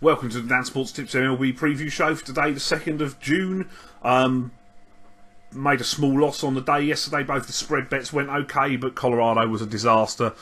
Welcome to the Dan Sports Tips MLB preview show for today, the 2nd of June. Made a small loss on the day yesterday. Both the spread bets went okay, but Colorado was a disaster.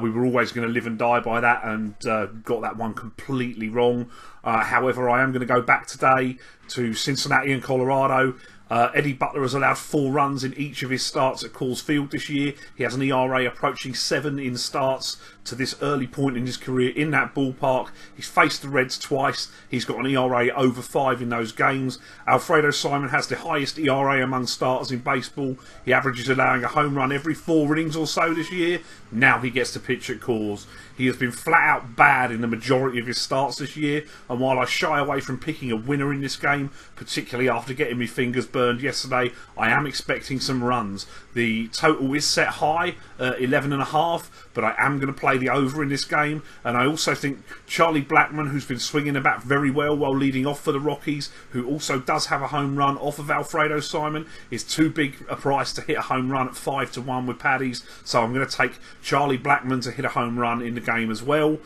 We were always going to live and die by that, and got that one completely wrong. However, I am going to go back today to Cincinnati and Colorado. Eddie Butler has allowed 4 runs in each of his starts at Coors Field this year. He has an ERA approaching 7 in starts to this early point in his career in that ballpark. He's faced the Reds twice. He's got an ERA over 5 in those games. Alfredo Simon has the highest ERA among starters in baseball. He averages allowing a home run every 4 innings or so this year. Now he gets to pitch at Coors. He has been flat out bad in the majority of his starts this year, and while I shy away from picking a winner in this game, particularly after getting my fingers burned yesterday, I am expecting some runs. The total is set high, 11.5, but I am going to play the over in this game, and I also think Charlie Blackmon, who's been swinging the bat very well while leading off for the Rockies, who also does have a home run off of Alfredo Simon, is too big a price to hit a home run at 5-1 with Paddy's, so I'm going to take Charlie Blackmon to hit a home run in the game as well.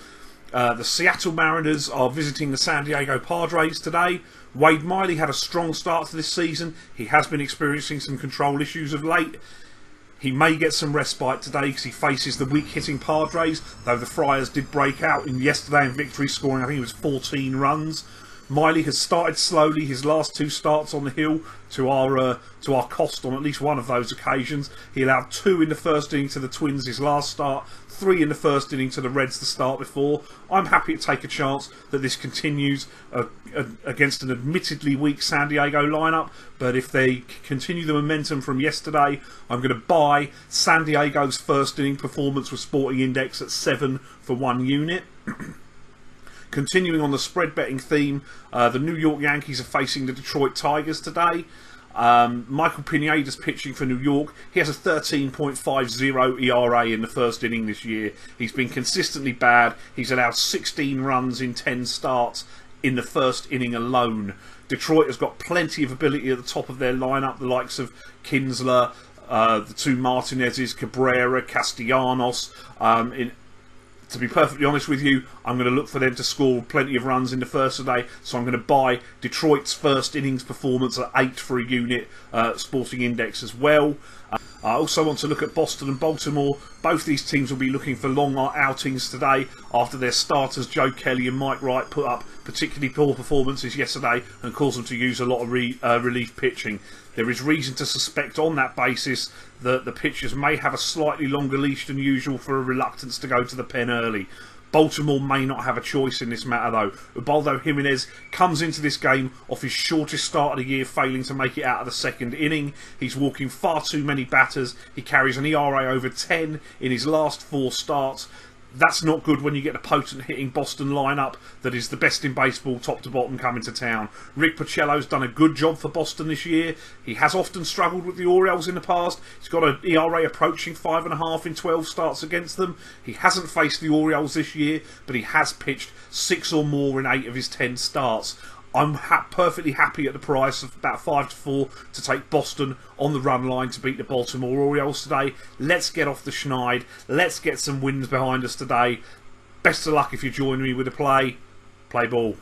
The Seattle Mariners are visiting the San Diego Padres today. Wade Miley had a strong start to this season. He has been experiencing some control issues of late. He may get some respite today because he faces the weak hitting Padres, though the Friars did break out in yesterday in victory, scoring I think it was 14 runs. Miley has started slowly his last 2 starts on the hill, to our cost on at least one of those occasions. He allowed 2 in the first inning to the Twins his last start, 3 in the first inning to the Reds the start before. I'm happy to take a chance that this continues against an admittedly weak San Diego lineup, but if they continue the momentum from yesterday, I'm going to buy San Diego's first inning performance with Sporting Index at 7 for 1 unit. Continuing on the spread betting theme, the New York Yankees are facing the Detroit Tigers today. Michael Pineda's pitching for New York. He has a 13.50 ERA in the first inning this year. He's been consistently bad. He's allowed 16 runs in 10 starts in the first inning alone. Detroit has got plenty of ability at the top of their lineup, the likes of Kinsler, the 2 Martinezes, Cabrera, Castellanos. To be perfectly honest with you, I'm going to look for them to score plenty of runs in the first today, so I'm going to buy Detroit's first innings performance at 8 for a unit, Sporting Index as well. I also want to look at Boston and Baltimore. Both these teams will be looking for long outings today after their starters Joe Kelly and Mike Wright put up particularly poor performances yesterday and caused them to use a lot of relief pitching. There is reason to suspect on that basis that the pitchers may have a slightly longer leash than usual for a reluctance to go to the pen early. Baltimore may not have a choice in this matter though. Ubaldo Jimenez comes into this game off his shortest start of the year, failing to make it out of the second inning. He's walking far too many batters. He carries an ERA over 10 in his last 4 starts. That's not good when you get a potent hitting Boston lineup that is the best in baseball top to bottom coming to town. Rick Porcello's done a good job for Boston this year. He has often struggled with the Orioles in the past. He's got an ERA approaching 5.5 in 12 starts against them. He hasn't faced the Orioles this year, but he has pitched 6 or more in 8 of his 10 starts. I'm perfectly happy at the price of about 5-4 to take Boston on the run line to beat the Baltimore Orioles today. Let's get off the schneid. Let's get some wins behind us today. Best of luck if you join me with a play. Play ball.